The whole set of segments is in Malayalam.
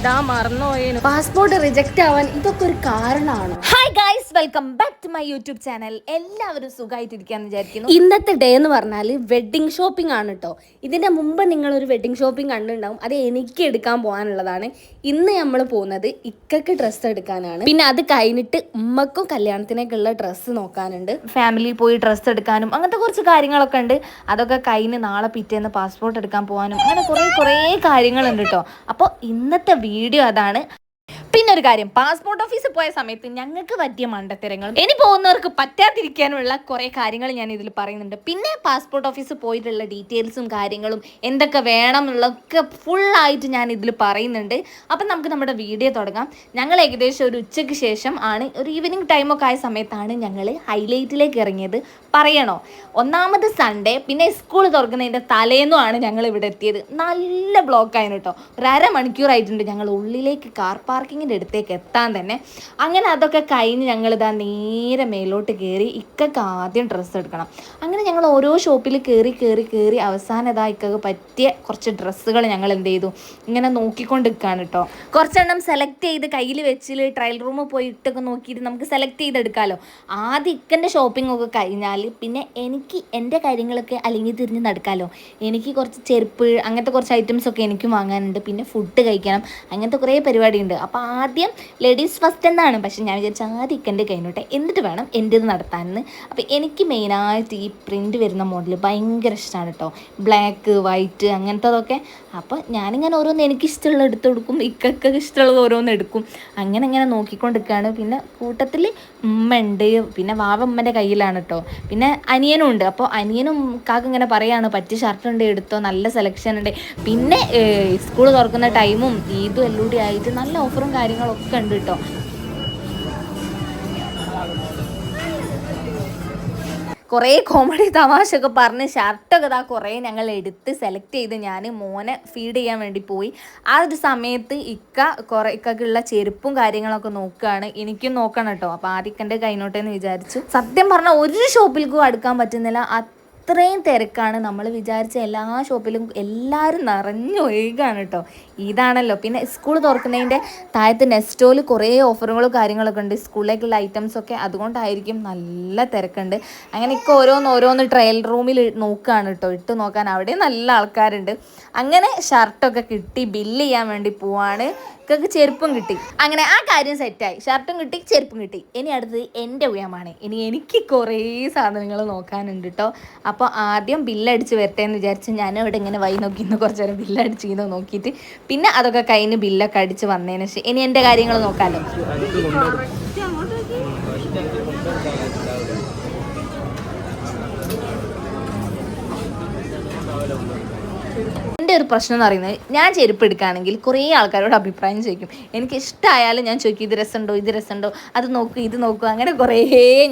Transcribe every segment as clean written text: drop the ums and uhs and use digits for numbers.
ഇതാ മറന്നുപോയേനു. പാസ്പോർട്ട് റിജക്റ്റ് ആവാൻ ഇതൊക്കെ ഒരു കാരണമാണ്. Hi guys, welcome back to my YouTube channel. എല്ലാവരും സുഖമായിട്ടിരിക്കാന്ന് വിചാരിക്കുന്നു. ഇന്നത്തെ ഡേ എന്ന് പറഞ്ഞാൽ വെഡ്ഡിങ് ഷോപ്പിംഗ് ആണ് കേട്ടോ. ഇതിന്റെ മുമ്പ് നിങ്ങളൊരു വെഡ്ഡിങ് ഷോപ്പിംഗ് കണ്ടിട്ടുണ്ടാവും. അത് എനിക്ക് എടുക്കാൻ പോകാനുള്ളതാണ്. ഇന്ന് നമ്മൾ പോകുന്നത് ഇക്കക്ക് ഡ്രസ്സ് എടുക്കാനാണ്. പിന്നെ അത് കഴിഞ്ഞിട്ട് ഉമ്മക്കും കല്യാണത്തിനേക്കുള്ള ഡ്രസ്സ് നോക്കാനുണ്ട്. ഫാമിലി പോയി ഡ്രസ്സ് എടുക്കാനും അങ്ങനത്തെ കുറച്ച് കാര്യങ്ങളൊക്കെ ഉണ്ട്. അതൊക്കെ കഴിഞ്ഞ് നാളെ പിറ്റേന്ന് പാസ്പോർട്ട് എടുക്കാൻ പോകാനും അങ്ങനെ കുറേ കാര്യങ്ങളുണ്ട് കേട്ടോ. അപ്പോൾ ഇന്നത്തെ വീഡിയോ അതാണ്. പിന്നെ ഒരു കാര്യം, പാസ്പോർട്ട് ഓഫീസിൽ പോയ സമയത്ത് ഞങ്ങൾക്ക് പറ്റിയ മണ്ടത്തരങ്ങളും ഇനി പോകുന്നവർക്ക് പറ്റാതിരിക്കാനുള്ള കുറേ കാര്യങ്ങൾ ഞാൻ ഇതിൽ പറയുന്നുണ്ട്. പിന്നെ പാസ്പോർട്ട് ഓഫീസിൽ പോയിട്ടുള്ള ഡീറ്റെയിൽസും കാര്യങ്ങളും എന്തൊക്കെ വേണം എന്നുള്ളതൊക്കെ ഫുള്ളായിട്ട് ഞാൻ ഇതിൽ പറയുന്നുണ്ട്. അപ്പം നമുക്ക് നമ്മുടെ വീഡിയോ തുടങ്ങാം. ഞങ്ങൾ ഏകദേശം ഒരു ഉച്ചയ്ക്ക് ശേഷം ആണ്, ഒരു ഈവനിങ് ടൈമൊക്കെ ആയ സമയത്താണ് ഞങ്ങൾ ഹൈലൈറ്റിലേക്ക് ഇറങ്ങിയത്. പറയണോ, ഒന്നാമത് സൺഡേ, പിന്നെ സ്കൂൾ തുറക്കുന്നതിൻ്റെ തലേന്നുമാണ് ഞങ്ങൾ ഇവിടെ എത്തിയത്. നല്ല ബ്ലോക്കായിരുന്നു കേട്ടോ. ഒരു അരമണിക്കൂറായിട്ടുണ്ട് ഞങ്ങൾ ഉള്ളിലേക്ക് കാർ പാർക്കിങ്ങിൻ്റെ അടുത്തേക്ക് എത്താൻ തന്നെ. അങ്ങനെ അതൊക്കെ കഴിഞ്ഞ് ഞങ്ങളിതാ നേരെ മേലോട്ട് കയറി. ഇക്കക്ക് ആദ്യം ഡ്രസ്സ് എടുക്കണം. അങ്ങനെ ഞങ്ങൾ ഓരോ ഷോപ്പിൽ കയറി അവസാനം ഇതാ ഇക്കക്ക് പറ്റിയ കുറച്ച് ഡ്രസ്സുകൾ ഞങ്ങൾ എന്ത് ചെയ്തു, ഇങ്ങനെ നോക്കിക്കൊണ്ട് നിൽക്കുകയാണ് കേട്ടോ. കുറച്ചെണ്ണം സെലക്ട് ചെയ്ത് കയ്യിൽ വെച്ചിൽ ട്രയൽ റൂമിൽ പോയി ഇട്ടൊക്കെ നോക്കിയിട്ട് നമുക്ക് സെലക്ട് ചെയ്തെടുക്കാമല്ലോ. ആദ്യം ഇക്കൻ്റെ ഷോപ്പിംഗ് ഒക്കെ കഴിഞ്ഞാൽ പിന്നെ എനിക്ക് എൻ്റെ കാര്യങ്ങളൊക്കെ അല്ലെങ്കിൽ തിരിഞ്ഞ് നടക്കാമല്ലോ. എനിക്ക് കുറച്ച് ചെരുപ്പ് അങ്ങനത്തെ കുറച്ച് ഐറ്റംസ് ഒക്കെ എനിക്കും വാങ്ങാനുണ്ട്. പിന്നെ ഫുഡ് കഴിക്കണം, അങ്ങനത്തെ കുറേ പരിപാടിയുണ്ട്. അപ്പോൾ ആദ്യം ലേഡീസ് ഫസ്റ്റ് എന്നാണ്, പക്ഷെ ഞാൻ വിചാരിച്ച ആദ്യം ഇക്കൻ്റെ കഴിഞ്ഞോട്ടെ, എന്നിട്ട് വേണം എൻ്റേത് നടത്താനെന്ന്. അപ്പോൾ എനിക്ക് മെയിനായിട്ട് ഈ പ്രിൻ്റ് വരുന്ന മോഡൽ ഭയങ്കര ഇഷ്ടമാണ് കേട്ടോ. ബ്ലാക്ക് വൈറ്റ് അങ്ങനത്തതൊക്കെ. അപ്പോൾ ഞാനിങ്ങനെ ഓരോന്ന് എനിക്കിഷ്ടമുള്ള എടുത്ത് കൊടുക്കും, ഇക്കൊക്കെ ഇഷ്ടമുള്ളത് ഓരോന്ന് എടുക്കും. അങ്ങനെ നോക്കിക്കൊണ്ടിരിക്കുകയാണ്. പിന്നെ കൂട്ടത്തിൽ ഉമ്മ ഉണ്ട്, പിന്നെ വാവ ഉമ്മൻ്റെ കയ്യിലാണ് കേട്ടോ. പിന്നെ അനിയനും ഉണ്ട്. അപ്പോൾ അനിയനും കാക്ക ഇങ്ങനെ പറയാണ്, പറ്റിയ ഷർട്ട് ഉണ്ട് എടുത്തോ, നല്ല സെലക്ഷൻ ഉണ്ട്. പിന്നെ സ്കൂൾ തുറക്കുന്ന ടൈമും ഈദും എല്ലാം കൂടി ആയിട്ട് നല്ല ഓഫറും കാര്യങ്ങളൊക്കെ ഉണ്ട് കേട്ടോ. കുറേ കോമഡി തമാശയൊക്കെ പറഞ്ഞ് ഷർട്ടൊക്കെ ഇതാ കുറേ ഞങ്ങൾ എടുത്ത് സെലക്ട് ചെയ്ത് ഞാൻ മോനെ ഫീഡ് ചെയ്യാൻ വേണ്ടി പോയി. ആ ഒരു സമയത്ത് ഇക്കക്കുള്ള ചെരുപ്പും കാര്യങ്ങളൊക്കെ നോക്കുകയാണ്. എനിക്കും നോക്കണം കേട്ടോ. അപ്പോൾ ആദ്യം ഇക്കൻ്റെ കൈനോട്ടേന്ന് വിചാരിച്ചു. സത്യം പറഞ്ഞാൽ ഒരു ഷോപ്പിലേക്കും അടുക്കാൻ പറ്റുന്നില്ല, അത്രയും തിരക്കാണ്. നമ്മൾ വിചാരിച്ച എല്ലാ ഷോപ്പിലും എല്ലാവരും നിറഞ്ഞു ഒഴുകാണ് കേട്ടോ. ഇതാണല്ലോ. പിന്നെ സ്കൂൾ തുറക്കുന്നതിൻ്റെ താഴത്ത് നെസ്റ്റോയിൽ കുറേ ഓഫറുകളും കാര്യങ്ങളൊക്കെ ഉണ്ട്, സ്കൂളിലേക്കുള്ള ഐറ്റംസൊക്കെ. അതുകൊണ്ടായിരിക്കും നല്ല തിരക്കുണ്ട്. അങ്ങനെയൊക്കെ ഓരോന്ന് ട്രയൽ റൂമിൽ നോക്കുകയാണ് കേട്ടോ, ഇട്ട് നോക്കാൻ. അവിടെ നല്ല ആൾക്കാരുണ്ട്. അങ്ങനെ ഷർട്ടൊക്കെ കിട്ടി, ബില്ല് ചെയ്യാൻ വേണ്ടി പോവാണ്. ഇക്കൊക്കെ ചെരുപ്പും കിട്ടി. അങ്ങനെ ആ കാര്യം സെറ്റായി. ഷർട്ടും കിട്ടി, ചെരുപ്പും കിട്ടി. ഇനി അടുത്തത് എൻ്റെ ഉയമാണ്. ഇനി എനിക്ക് കുറേ സാധനങ്ങൾ നോക്കാനുണ്ട് കേട്ടോ. അപ്പോൾ ആദ്യം ബില്ലടിച്ച് വരട്ടെ എന്ന് വിചാരിച്ച് ഞാൻ ഇവിടെ ഇങ്ങനെ വൈ നോക്കി കുറച്ച് നേരം ബില്ലടിച്ച് നോക്കിയിട്ട് പിന്നെ അതൊക്കെ കഴിഞ്ഞ് ബില്ലൊക്കെ അടിച്ച് വന്നതിന് ശേഷം ഇനി എൻ്റെ കാര്യങ്ങൾ നോക്കാമല്ലോ. എൻ്റെ ഒരു പ്രശ്നം എന്ന് പറയുന്നത്, ഞാൻ ചെരുപ്പ് എടുക്കുകയാണെങ്കിൽ കുറേ ആൾക്കാരോട് അഭിപ്രായം ചോദിക്കും. എനിക്ക് ഇഷ്ടമായാലും ഞാൻ ചോദിക്കും, ഇത് രസമുണ്ടോ, അത് നോക്കൂ, ഇത് നോക്കൂ, അങ്ങനെ കുറേ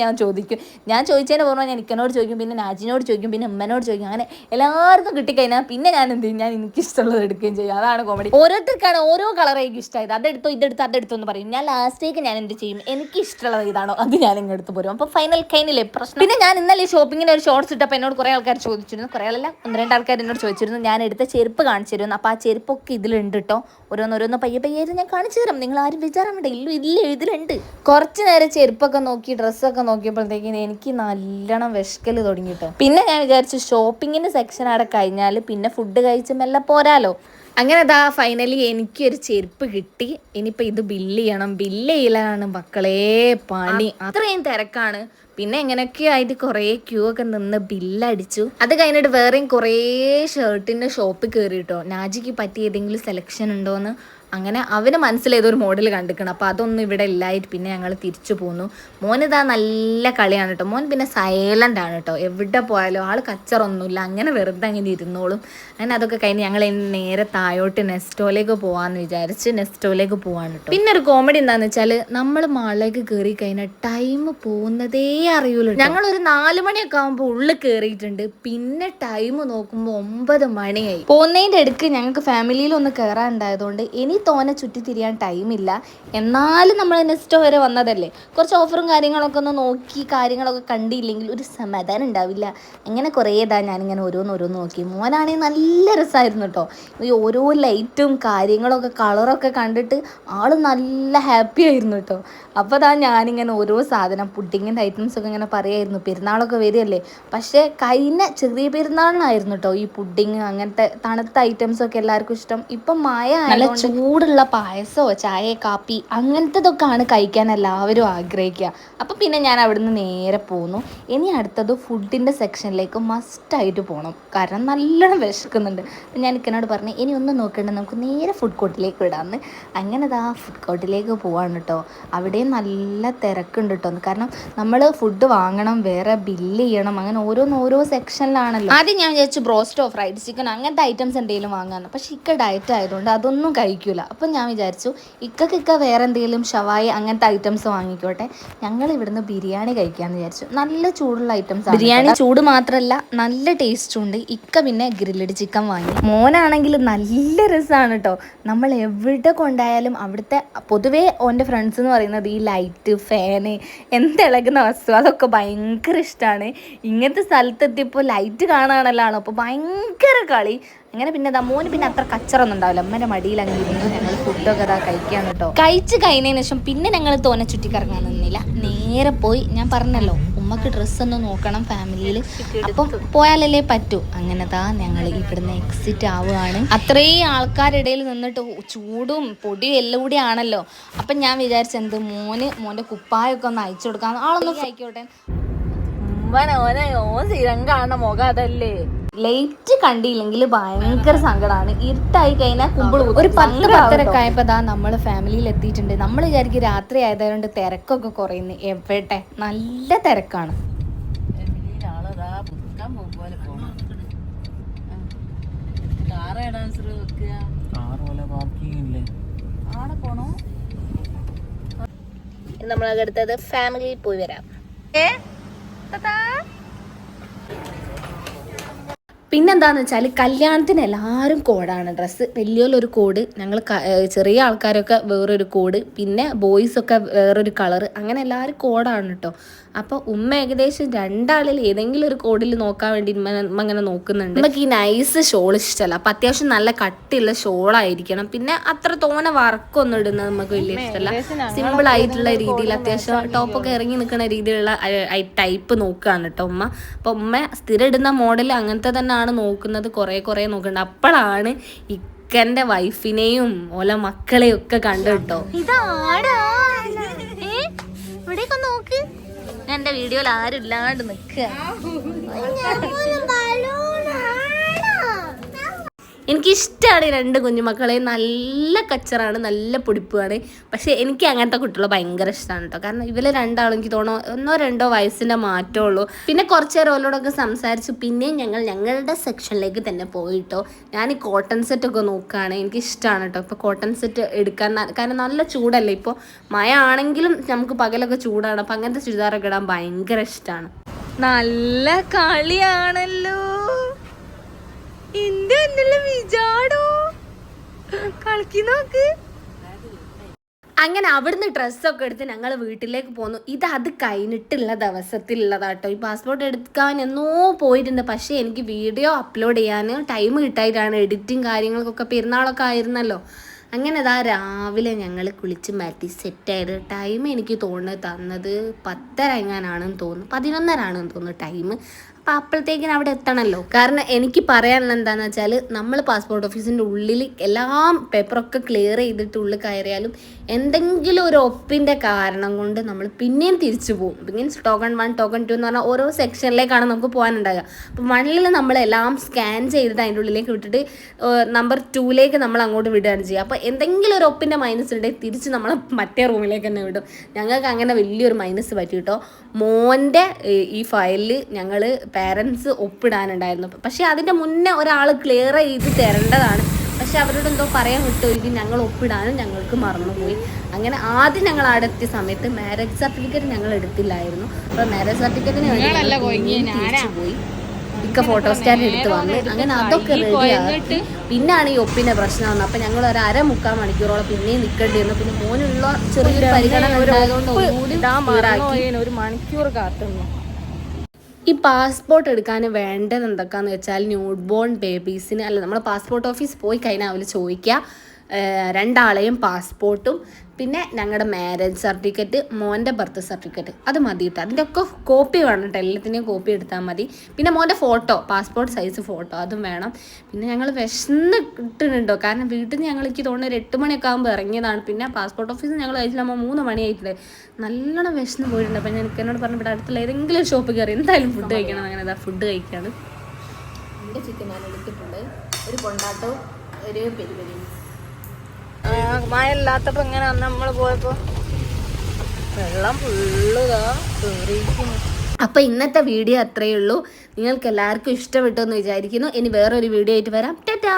ഞാൻ ചോദിക്കും. ഞാൻ ചോദിച്ചതിന് പുറമെ ഞാൻ ഇക്കനോട് ചോദിക്കും, പിന്നെ നാജിനോട് ചോദിക്കും, പിന്നെ ഉമ്മനോട് ചോദിക്കും. അങ്ങനെ എല്ലാവർക്കും കിട്ടിക്കഴിഞ്ഞാൽ പിന്നെ ഞാൻ എന്ത് ചെയ്യും, ഞാൻ എനിക്കിഷ്ടമുള്ളത് എടുക്കുകയും ചെയ്യും. അതാണ് കോമഡി. ഓരോരുത്തർക്കാണ് ഓരോ കളറായിരിക്കും ഇഷ്ടമായത്. അതെടുത്തോ എന്ന് പറയും. ഞാൻ ലാസ്റ്റേക്ക് ഞാൻ എന്ത് ചെയ്യും, എനിക്ക് ഇഷ്ടമുള്ളത് ഇതാണോ അത് ഞാൻ ഇങ്ങെടുത്ത് പോരും. അപ്പോൾ ഫൈനൽ കഴിഞ്ഞില്ലേ പ്രശ്നം. പിന്നെ ഞാൻ ഇന്നലെ ഷോപ്പിങ്ങിന് ഒരു ഷോർട്സ് ഇട്ടപ്പോൾ എന്നോട് കുറേ ആൾക്കാർ ചോദിച്ചിരുന്നു, കുറേ ആളല്ല 1-2 ആൾക്കാർ എന്നോട് ചോദിച്ചിരുന്നു ഞാൻ എടുത്ത ചെരുപ്പ് കാണിച്ചു തരുന്നു. അപ്പോൾ ആ ചെരുപ്പൊക്കെ ഇതിലുണ്ട് കേട്ടോ. ഓരോന്ന് പയ്യെ ഞാൻ കാണിച്ചു തരാം. നിങ്ങൾ ആരും വിചാരം വേണ്ട, ഇതിലുണ്ട്. കുറച്ച് നേരം ചെരുപ്പൊക്കെ നോക്കി ഡ്രസ്സൊക്കെ നോക്കിയപ്പോഴത്തേക്കും എനിക്ക് നല്ലോണം വിശക്കൽ തുടങ്ങി കേട്ടോ. പിന്നെ ഞാൻ വിചാരിച്ചു ഷോപ്പിങ്ങിൻ്റെ സെക്ഷൻ അവിടെ കഴിഞ്ഞാൽ പിന്നെ ഫുഡ് കഴിച്ച് മെല്ലെ പോരാലോ. അങ്ങനെ അതാ ഫൈനലി എനിക്കൊരു ചെരുപ്പ് കിട്ടി. ഇനിയിപ്പോൾ ഇത് ബില്ല് ചെയ്യലാണ് മക്കളെ പണി. അത്രയും തിരക്കാണ്. പിന്നെ എങ്ങനെയൊക്കെ ആയിട്ട് കുറേ ക്യൂ ഒക്കെ നിന്ന് ബില്ലടിച്ചു. അത് കഴിഞ്ഞിട്ട് വേറെയും കുറേ ഷർട്ടിൻ്റെ ഷോപ്പിൽ കയറി കേട്ടോ. നാജിക്ക് പറ്റിയ ഏതെങ്കിലും സെലക്ഷൻ ഉണ്ടോയെന്ന്. അങ്ങനെ അവന് മനസ്സിലേതൊരു മോഡൽ കണ്ടിക്കണം. അപ്പോൾ അതൊന്നും ഇവിടെ ഇല്ലായിട്ട് പിന്നെ ഞങ്ങൾ തിരിച്ചു പോന്നു. മോനിതാ നല്ല കളിയാണ് കേട്ടോ. മോൻ പിന്നെ സൈലൻ്റ് ആണ് കേട്ടോ. എവിടെ പോയാലും ആൾ കച്ചറൊന്നുമില്ല, അങ്ങനെ വെറുതെ അങ്ങനെ ഇരുന്നോളും. അങ്ങനെ അതൊക്കെ കഴിഞ്ഞ് ഞങ്ങൾ നേരെ താഴോട്ട് നെസ്റ്റോയിലേക്ക് പോകാമെന്ന് വിചാരിച്ച് നെസ്റ്റോയിലേക്ക് പോകാൻ കേട്ടോ. പിന്നെ ഒരു കോമഡി എന്താണെന്ന് വെച്ചാൽ, നമ്മൾ മാളിലേക്ക് കയറി കഴിഞ്ഞാൽ ടൈം പോകുന്നതേ അറിയൂല. ഞങ്ങളൊരു 4 മണിയൊക്കെ ആകുമ്പോൾ ഉള്ളിൽ കയറിയിട്ടുണ്ട്. പിന്നെ ടൈം നോക്കുമ്പോൾ 9 മണിയായി. പോകുന്നതിൻ്റെ ഇടയ്ക്ക് ഞങ്ങൾക്ക് ഫാമിലിയിലൊന്ന് കയറാനുണ്ടായതുകൊണ്ട് ഇനി തോനെ ചുറ്റിത്തിരിയാൻ ടൈമില്ല. എന്നാലും നമ്മൾ നെക്സ്റ്റ് വരെ വന്നതല്ലേ, കുറച്ച് ഓഫറും കാര്യങ്ങളൊക്കെ ഒന്ന് നോക്കി കാര്യങ്ങളൊക്കെ കണ്ടില്ലെങ്കിൽ ഒരു സമാധാനം ഉണ്ടാവില്ല. അങ്ങനെ കുറേ ഞാനിങ്ങനെ ഓരോന്ന് നോക്കി. മോനാണെങ്കിൽ നല്ല രസമായിരുന്നു കേട്ടോ. ഈ ഓരോ ഓരോ ലൈറ്റും കാര്യങ്ങളൊക്കെ കളറൊക്കെ കണ്ടിട്ട് ആൾ നല്ല ഹാപ്പി ആയിരുന്നു കേട്ടോ. അപ്പോൾ അതാ ഞാനിങ്ങനെ ഓരോ സാധനം പുഡിങ്ങിൻ്റെ ഐറ്റംസൊക്കെ ഇങ്ങനെ പറയായിരുന്നു. പെരുന്നാളൊക്കെ വരികയല്ലേ, പക്ഷേ കഴിഞ്ഞ ചെറിയ പെരുന്നാളിനായിരുന്നു കേട്ടോ ഈ പുഡിങ് അങ്ങനത്തെ തണുത്ത ഐറ്റംസൊക്കെ എല്ലാവർക്കും ഇഷ്ടം. ഇപ്പം മഴ നല്ല ചൂടുള്ള പായസമോ ചായ കാപ്പി അങ്ങനത്തതൊക്കെയാണ് കഴിക്കാൻ എല്ലാവരും ആഗ്രഹിക്കുക. അപ്പം പിന്നെ ഞാൻ അവിടുന്ന് നേരെ പോന്നു. ഇനി അടുത്തത് ഫുഡിൻ്റെ സെക്ഷനിലേക്ക് മസ്റ്റായിട്ട് പോകണം, കാരണം നല്ലോണം വിശക്കുന്നുണ്ട്. അപ്പം ഞാൻ ഇക്കനോട് പറഞ്ഞു ഇനി ഒന്നും നോക്കണ്ട, നമുക്ക് നേരെ ഫുഡ് കോർട്ടിലേക്ക് വിടാമെന്ന്. അങ്ങനെ ആ ഫുഡ് കോർട്ടിലേക്ക് പോവാണ് കേട്ടോ. അവിടെയും നല്ല തിരക്കുണ്ട് കേട്ടോ, കാരണം നമ്മൾ ഫുഡ് വാങ്ങണം, വേറെ ബില്ല് ചെയ്യണം, അങ്ങനെ ഓരോ സെക്ഷനിലാണല്ലോ. ആദ്യം ഞാൻ വിചാരിച്ചു ബ്രോസ്റ്റോ ഫ്രൈഡ് ചിക്കൻ അങ്ങനത്തെ ഐറ്റംസ് എന്തെങ്കിലും വാങ്ങാമെന്ന്, പക്ഷേ ഇക്ക ഡയറ്റ് ആയതുകൊണ്ട് അതൊന്നും കഴിക്കില്ല. അപ്പം ഞാൻ വിചാരിച്ചു ഇക്ക വേറെ എന്തെങ്കിലും ഷവായി അങ്ങനത്തെ ഐറ്റംസ് വാങ്ങിക്കോട്ടെ, ഞങ്ങൾ ഇവിടുന്ന് ബിരിയാണി കഴിക്കാമെന്ന് വിചാരിച്ചു. നല്ല ചൂടുള്ള ഐറ്റംസ്, ബിരിയാണി ചൂട് മാത്രമല്ല നല്ല ടേസ്റ്റും ഉണ്ട്. ഇക്ക പിന്നെ ഗ്രില്ലഡ് ചിക്കൻ വാങ്ങി. മോനാണെങ്കിൽ നല്ല രസമാണ് കേട്ടോ. നമ്മൾ എവിടെ കൊണ്ടായാലും അവിടുത്തെ പൊതുവേ ഓൻ്റെ ഫ്രണ്ട്സ് എന്ന് പറയുന്നത് ഈ ലൈറ്റ് ഫാന് എന്തിളകുന്ന വസ്തു അതൊക്കെ ഭയങ്കര ഇഷ്ടമാണ്. ഇങ്ങനത്തെ സ്ഥലത്തെത്തിയപ്പോൾ ലൈറ്റ് കാണാനല്ലോ, അപ്പോൾ ഭയങ്കര കളി. അങ്ങനെ പിന്നെ മോന് പിന്നെ അത്ര കച്ചറൊന്നും ഉണ്ടാവില്ല, അമ്മേൻ്റെ മടിയിൽ അങ്ങനെ ഇരുന്ന് ഞങ്ങൾ ഫുഡൊക്കെ കഴിക്കുകയാണ് കേട്ടോ. കഴിച്ച് കഴിഞ്ഞതിന് ശേഷം പിന്നെ ഞങ്ങൾ തോനെ ചുറ്റിക്കറങ്ങാൻ നിന്നില്ല, നേരെ പോയി ഞാൻ പറഞ്ഞല്ലോ ഉമ്മക്ക് ഡ്രസ്സൊന്ന് നോക്കണം ഫാമിലിയിൽ, അപ്പം പോയാലല്ലേ പറ്റൂ. അങ്ങനെ ഞങ്ങൾ ഇവിടുന്ന് എക്സിറ്റ് ആവുകയാണ്. അത്രയും ആൾക്കാരിടയിൽ നിന്നിട്ട് ചൂടും പൊടിയും എല്ലാം കൂടി ആണല്ലോ. അപ്പം ഞാൻ വിചാരിച്ചെന്ത് മോൻ്റെ കുപ്പായൊക്കെ ഒന്ന് അയച്ചു കൊടുക്കാം, ആളൊന്ന് അയക്കോട്ടെ. സ്ഥിരം കാണുന്ന മുഖം അതല്ലേ. ലൈറ്റ് കണ്ടില്ലെങ്കിൽ ഭയങ്കര സങ്കടമാണ്. ഇരുട്ടായി കഴിഞ്ഞാൽ കുമ്പിൾ ഒരു 10-10:30 ആയപ്പോൾ നമ്മൾ ഫാമിലിയിൽ എത്തിയിട്ടുണ്ട്. നമ്മൾ വിചാരിക്കും രാത്രി ആയതുകൊണ്ട് തിരക്കൊക്കെ കുറയുന്നു, എവിടെ നല്ല തിരക്കാണ്. നമ്മളൊക്കെ അടുത്തത് ഫാമിലിയിൽ പോയി വരാം. പിന്നെന്താണെന്ന് വെച്ചാൽ കല്യാണത്തിന് എല്ലാവരും കോഡാണ് ഡ്രസ്സ്. വലിയൊരു കോഡ്, ഞങ്ങൾ ചെറിയ ആൾക്കാരൊക്കെ വേറൊരു കോഡ്, പിന്നെ ബോയ്സൊക്കെ വേറൊരു കളറ്, അങ്ങനെ എല്ലാവരും കോഡാണ് കേട്ടോ. അപ്പോൾ ഉമ്മ ഏകദേശം 2 ആളിൽ ഏതെങ്കിലും ഒരു കോഡിൽ നോക്കാൻ വേണ്ടി ഉമ്മ അങ്ങനെ നോക്കുന്നുണ്ട്. നമുക്ക് ഈ നൈസ് ഷോൾ ഇഷ്ടമല്ല, അപ്പം അത്യാവശ്യം നല്ല കട്ടിയുള്ള ഷോളായിരിക്കണം. പിന്നെ അത്ര തോനെ വർക്കൊന്നും ഇടുന്നത് നമുക്ക് വലിയ ഇഷ്ടമല്ല. സിമ്പിൾ ആയിട്ടുള്ള രീതിയിൽ അത്യാവശ്യം ടോപ്പൊക്കെ ഇറങ്ങി നിൽക്കുന്ന രീതിയിലുള്ള ടൈപ്പ് നോക്കുകയാണ് കേട്ടോ ഉമ്മ. അപ്പോൾ ഉമ്മ സ്ഥിരം ഇടുന്ന മോഡൽ അങ്ങനത്തെ തന്നെയാണ് നോക്കുന്നത്, കുറേ നോക്കുന്നുണ്ട്. അപ്പോഴാണ് ഇക്കൻ്റെ വൈഫിനെയും ഓല മക്കളെയും ഒക്കെ കണ്ടു കേട്ടോ. ഇവിടെയൊക്കെ നോക്ക്, എൻ്റെ വീഡിയോയിൽ ആരും ഇല്ലാണ്ട് നിൽക്കുക. എനിക്കിഷ്ടമാണ് ഈ 2 കുഞ്ഞുമക്കളെ, നല്ല കച്ചറാണ്, നല്ല പൊടിപ്പാണ്. പക്ഷേ എനിക്ക് അങ്ങനത്തെ കുട്ടികളെ ഭയങ്കര ഇഷ്ടമാണ് കേട്ടോ, കാരണം ഇവരെ 2 ആളും എനിക്ക് തോന്നുന്നു 1-2 വയസ്സിൻ്റെ മാറ്റമേ ഉള്ളൂ. പിന്നെ കുറച്ച് നേരം ഓരോടൊക്കെ സംസാരിച്ചു. പിന്നെയും ഞങ്ങളുടെ സെക്ഷനിലേക്ക് തന്നെ പോയിട്ടോ. ഞാൻ ഈ കോട്ടൺ സെറ്റൊക്കെ നോക്കുകയാണ്, എനിക്കിഷ്ടമാണ് കേട്ടോ ഇപ്പോൾ കോട്ടൺ സെറ്റ് എടുക്കാൻ, കാരണം നല്ല ചൂടല്ലേ ഇപ്പോൾ. മഴ ആണെങ്കിലും നമുക്ക് പകലൊക്കെ ചൂടാണ്, അപ്പം അങ്ങനത്തെ ചുരിദാറൊക്കെ ഇടാൻ ഭയങ്കര ഇഷ്ടമാണ്. നല്ല കളിയാണല്ലോ വിജാടോ, കളിക്ക് നോക്ക്. അങ്ങനെ അവിടുന്ന് ഡ്രസ്സൊക്കെ എടുത്ത് ഞങ്ങൾ വീട്ടിലേക്ക് പോന്നു. അത് കഴിഞ്ഞിട്ടുള്ള ദിവസത്തിലുള്ളതാട്ടോ. ഈ പാസ്പോർട്ട് എടുക്കാൻ എന്നോ പോയിട്ടുണ്ട്, പക്ഷേ എനിക്ക് വീഡിയോ അപ്ലോഡ് ചെയ്യാൻ ടൈം കിട്ടായിട്ടാണ്. എഡിറ്റിങ് കാര്യങ്ങൾക്കൊക്കെ പെരുന്നാളൊക്കെ ആയിരുന്നല്ലോ. അങ്ങനെ രാവിലെ ഞങ്ങൾ കുളിച്ച് മാറ്റി സെറ്റായത്. ടൈം എനിക്ക് തന്നത് 10:30 എങ്ങാനാണെന്ന് തോന്നുന്നു, 11:30 ആണെന്ന് തോന്നുന്നു ടൈം. അപ്പം അപ്പോഴത്തേക്കിനും അവിടെ എത്തണമല്ലോ. കാരണം എനിക്ക് പറയാനുള്ള എന്താണെന്ന് വെച്ചാൽ നമ്മൾ പാസ്പോർട്ട് ഓഫീസിൻ്റെ ഉള്ളിൽ എല്ലാം പേപ്പറൊക്കെ ക്ലിയർ ചെയ്തിട്ട് ഉള്ളിൽ കയറിയാലും എന്തെങ്കിലും ഒരു ഒപ്പിൻ്റെ കാരണം കൊണ്ട് നമ്മൾ പിന്നെയും തിരിച്ചു പോകും. മീൻസ് ടോക്കൺ 1 ടോക്കൺ 2 എന്ന് പറഞ്ഞാൽ ഓരോ സെക്ഷനിലേക്കാണ് നമുക്ക് പോകാനുണ്ടാകുക. അപ്പോൾ 1-ൽ നമ്മളെല്ലാം സ്കാൻ ചെയ്തിട്ട് അതിൻ്റെ ഉള്ളിലേക്ക് വിട്ടിട്ട് നമ്പർ 2ലേക്ക് നമ്മൾ അങ്ങോട്ട് വിടുകയാണ് ചെയ്യുക. അപ്പോൾ എന്തെങ്കിലും ഒരു ഒപ്പിൻ്റെ മൈനസ് ഉണ്ടെങ്കിൽ തിരിച്ച് നമ്മൾ മറ്റേ റൂമിലേക്ക് തന്നെ വിടും. ഞങ്ങൾക്ക് അങ്ങനെ വലിയൊരു മൈനസ് പറ്റി കേട്ടോ. മോൻ്റെ ഈ ഫയലിൽ ഞങ്ങൾ പേരൻസ് ഒപ്പിടാനുണ്ടായിരുന്നു, പക്ഷേ അതിൻ്റെ മുന്നേ ഒരാൾ ക്ലിയർ ചെയ്ത് തരേണ്ടതാണ്. പക്ഷെ അവരോട് എന്തോ പറയാൻ വിട്ടൊരിക്കും, ഞങ്ങൾ ഒപ്പിടാനും ഞങ്ങൾക്ക് മറന്നുപോയി. അങ്ങനെ ആദ്യം ഞങ്ങൾ അവിടെ എത്തിയ സമയത്ത് മാരേജ് സർട്ടിഫിക്കറ്റ് ഞങ്ങൾ എടുത്തില്ലായിരുന്നു. അപ്പോൾ മാരേജ് സർട്ടിഫിക്കറ്റിന് വേണ്ടി തിരിച്ചു പോയി. ഇക്ക ഫോട്ടോസ്റ്റാറ്റ് എടുത്ത് വന്ന് അങ്ങനെ അതൊക്കെ റെഡിയാക്കി. പിന്നാണ് ഈ ഒപ്പിൻ്റെ പ്രശ്നം വന്നത്. അപ്പം ഞങ്ങൾ ഒരു 1/2-3 മണിക്കൂറോളം പിന്നെയും നിൽക്കേണ്ടി വന്നു. പിന്നെ മോനുള്ള ചെറിയൊരു പരിഗണന ഉണ്ടായതുകൊണ്ട് ഒരു മണിക്കൂർ കാത്തുന്നു. ഈ പാസ്പോർട്ട് എടുക്കാൻ വേണ്ടത് എന്തൊക്കെയാണെന്ന് വെച്ചാൽ ന്യൂ ബോൺ ബേബീസിന് അല്ല നമ്മൾ പാസ്പോർട്ട് ഓഫീസ് പോയി കഴിഞ്ഞാൽ അവർ ചോദിക്കുക 2 ആളെയും പാസ്പോർട്ടും പിന്നെ ഞങ്ങളുടെ മാരേജ് സർട്ടിഫിക്കറ്റ് മോൻ്റെ ബർത്ത് സർട്ടിഫിക്കറ്റ് അത് മതി കേട്ടോ. അതിൻ്റെ ഒക്കെ കോപ്പി വേണം കേട്ടോ, എല്ലാത്തിൻ്റെയും കോപ്പി എടുത്താൽ മതി. പിന്നെ മോൻ്റെ ഫോട്ടോ പാസ്പോർട്ട് സൈസ് ഫോട്ടോ അതും വേണം. പിന്നെ ഞങ്ങൾ വിശന്നിട്ടുണ്ടോ, കാരണം വീട്ടിൽ നിന്ന് ഞങ്ങൾക്ക് തോന്നുന്നു ഒരു 8 മണിയൊക്കെ ആകുമ്പോൾ ഇറങ്ങിയതാണ്. പിന്നെ പാസ്പോർട്ട് ഓഫീസിൽ ഞങ്ങൾ കഴിച്ചില്ലാകുമ്പോൾ 3 മണിയായിട്ടുണ്ട്. നല്ലോണം വിശന്ന് പോയിട്ടുണ്ട്. അപ്പം ഞാൻ എന്നോട് പറഞ്ഞു ഇവിടെ അടുത്തുള്ള ഏതെങ്കിലും ഒരു ഷോപ്പ് കയറി എന്തായാലും ഫുഡ് കഴിക്കണം. അങ്ങനെ അതാ ഫുഡ് കഴിക്കുകയാണ്. എൻ്റെ ചിക്കൻ ഞാൻ എടുത്തിട്ടുണ്ട്, ഒരു കൊണ്ടാട്ടവും ഒരു പെരിപെരി. മഴ ഇല്ലാത്തപ്പോൾ ഇങ്ങനെ നമ്മൾ പോയപ്പോൾ വെള്ളം ഫുള്ളുതാ കയറിയിരിക്കുന്നു. അപ്പോൾ ഇന്നത്തെ വീഡിയോ അത്രയേ ഉള്ളൂ. നിങ്ങൾക്ക് എല്ലാവർക്കും ഇഷ്ടപ്പെട്ടു എന്ന് വിചാരിക്കുന്നു. ഇനി വേറൊരു വീഡിയോ ആയിട്ട് വരാം. ടാറ്റാ.